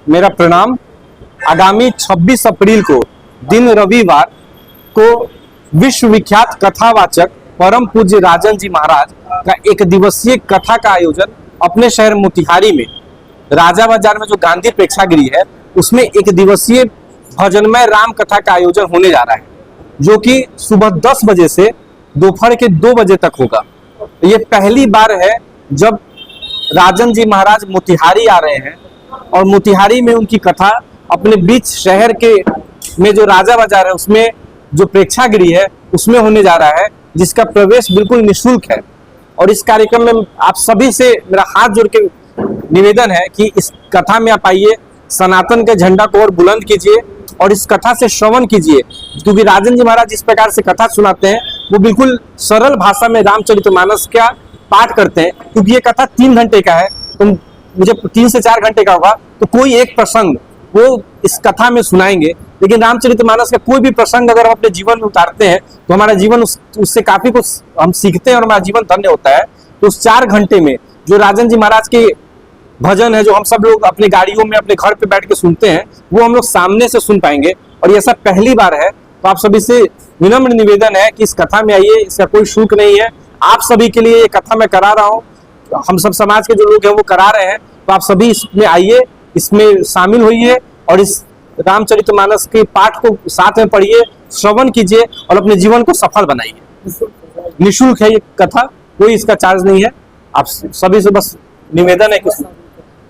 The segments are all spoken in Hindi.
मेरा प्रणाम। आगामी 26 अप्रैल को दिन रविवार को विश्व विख्यात कथावाचक परम पूज्य राजन जी महाराज का एक दिवसीय कथा का आयोजन अपने शहर मोतिहारी में राजा बाजार में जो गांधी प्रेक्षागृह है उसमें एक दिवसीय भजनमय राम कथा का आयोजन होने जा रहा है, जो कि सुबह 10 बजे से दोपहर के 2 बजे तक होगा। ये पहली बार है जब राजन जी महाराज मोतिहारी आ रहे हैं और मोतिहारी में उनकी कथा अपने बीच शहर के में जो राजा बाजार है उसमें जो प्रेक्षागृह है उसमें होने जा रहा है, जिसका प्रवेश बिल्कुल निःशुल्क है। और इस कार्यक्रम में आप सभी से मेरा हाथ जोड़ के निवेदन है कि इस कथा में आप आइए, सनातन के झंडा को और बुलंद कीजिए और इस कथा से श्रवण कीजिए, क्योंकि राजन जी महाराज जिस प्रकार से कथा सुनाते हैं वो बिल्कुल सरल भाषा में रामचरितमानस का पाठ करते हैं। क्योंकि ये कथा 3 घंटे का है, तो मुझे 3 से 4 घंटे का होगा, तो कोई एक प्रसंग वो इस कथा में सुनाएंगे। लेकिन रामचरितमानस का कोई भी प्रसंग अगर हम अपने जीवन में उतारते हैं तो हमारा जीवन उससे काफी कुछ हम सीखते हैं और हमारा जीवन धन्य होता है। तो उस 4 घंटे में जो राजन जी महाराज के भजन है, जो हम सब लोग अपनी गाड़ियों में अपने घर पे बैठ के सुनते हैं, वो हम लोग सामने से सुन पाएंगे। और ये सब पहली बार है, तो आप सभी से विनम्र निवेदन है कि इस कथा में आइए। इसका कोई शुल्क नहीं है, आप सभी के लिए ये कथा मैं करा रहा हूँ, हम सब समाज के जो लोग हैं वो करा रहे हैं। तो आप सभी इसमें आइए, इसमें शामिल होइए और इस रामचरितमानस के पाठ को साथ में पढ़िए, श्रवण कीजिए और अपने जीवन को सफल बनाइए। निःशुल्क है ये कथा, कोई इसका चार्ज नहीं है। आप सभी से बस निवेदन है कि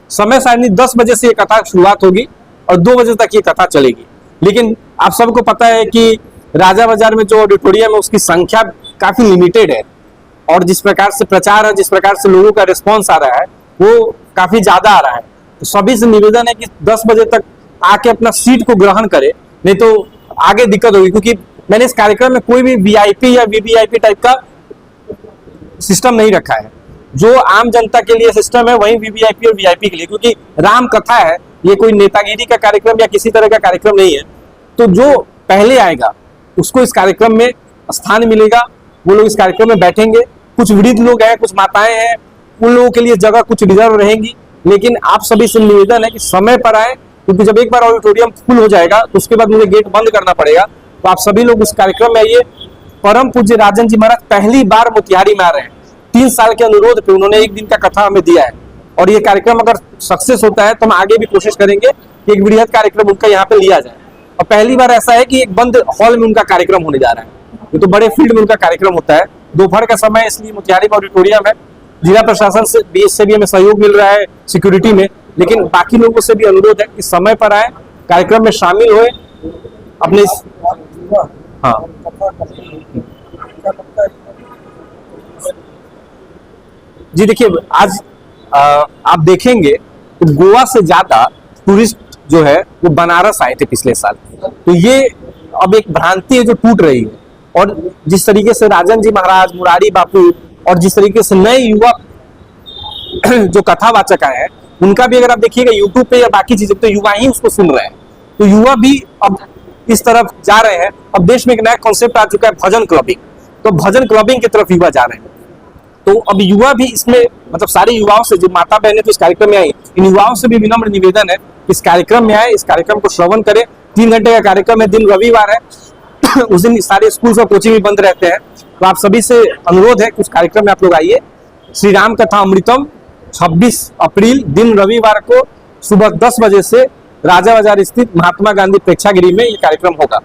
समय सारणी 10 बजे से ये कथा शुरुआत होगी और 2 बजे तक ये कथा चलेगी। लेकिन आप सबको पता है कि राजा बाजार में जो ऑडिटोरियम है उसकी संख्या काफी लिमिटेड है और जिस प्रकार से प्रचार है, जिस प्रकार से लोगों का रिस्पॉन्स आ रहा है वो काफी ज्यादा आ रहा है। तो सभी से निवेदन है कि 10 बजे तक आके अपना सीट को ग्रहण करे, नहीं तो आगे दिक्कत होगी। क्योंकि मैंने इस कार्यक्रम में कोई भी वीआईपी या वीवीआईपी टाइप का सिस्टम नहीं रखा है। जो आम जनता के लिए सिस्टम है वही वीवीआईपी और वीआईपी के लिए, क्योंकि राम कथा है, ये कोई नेतागिरी का कार्यक्रम या किसी तरह का कार्यक्रम नहीं है। तो जो पहले आएगा उसको इस कार्यक्रम में स्थान मिलेगा, वो लोग इस कार्यक्रम में बैठेंगे। कुछ वृद्ध लोग हैं, कुछ माताएं हैं, उन लोगों के लिए जगह कुछ रिजर्व रहेंगी। लेकिन आप सभी से निवेदन है कि समय पर आए, क्योंकि जब एक बार ऑडिटोरियम फुल हो जाएगा तो उसके बाद मुझे गेट बंद करना पड़ेगा। तो आप सभी लोग उस कार्यक्रम में आइए। परम पूज्य राजन जी महाराज पहली बार मोतिहारी में आ रहे हैं। 3 साल के अनुरोध पे उन्होंने 1 दिन का कथा हमें दिया है और ये कार्यक्रम अगर सक्सेस होता है तो हम आगे भी कोशिश करेंगे कि एक वृहद कार्यक्रम उनका यहाँ पे लिया जाए। और पहली बार ऐसा है कि एक बंद हॉल में उनका कार्यक्रम होने जा रहा है, ये तो बड़े फील्ड में उनका कार्यक्रम होता है। दोपहर का समय, इसलिए मोतिहारी में ऑडिटोरियम है। जिला प्रशासन से भी हमें सहयोग मिल रहा है सिक्योरिटी में, लेकिन बाकी लोगों से भी अनुरोध है कि समय पर आए, कार्यक्रम में शामिल हुए अपने। हाँ, जी देखिए, आज आप देखेंगे तो गोवा से ज्यादा टूरिस्ट जो है वो बनारस आए थे पिछले साल। तो ये अब एक भ्रांति है जो टूट रही है। और जिस तरीके से राजन जी महाराज, मुरारी बापू और जिस तरीके से नए युवा जो कथावाचक आए हैं, उनका भी अगर आप देखिएगा यूट्यूब पे या बाकी चीजें, तो युवा ही उसको सुन रहे हैं। तो युवा भी अब इस तरफ जा रहे हैं। अब देश में एक नया कॉन्सेप्ट आ चुका है, भजन क्लबिंग। तो भजन क्लबिंग की तरफ युवा जा रहे हैं। तो अब युवा भी इसमें, मतलब सारे युवाओं से, जो माता बहनें तो इस कार्यक्रम में आई, इन युवाओं से भी विनम्र निवेदन है इस कार्यक्रम में आए, इस कार्यक्रम को श्रवण करें। 3 घंटे का कार्यक्रम है, दिन रविवार है उस दिन सारे स्कूल और कोचिंग भी बंद रहते हैं। तो आप सभी से अनुरोध है कि उस कार्यक्रम में आप लोग आइए। श्री राम कथा अमृतम 26 अप्रैल दिन रविवार को सुबह 10 बजे से राजा बाजार स्थित महात्मा गांधी प्रेक्षागृह में ये कार्यक्रम होगा।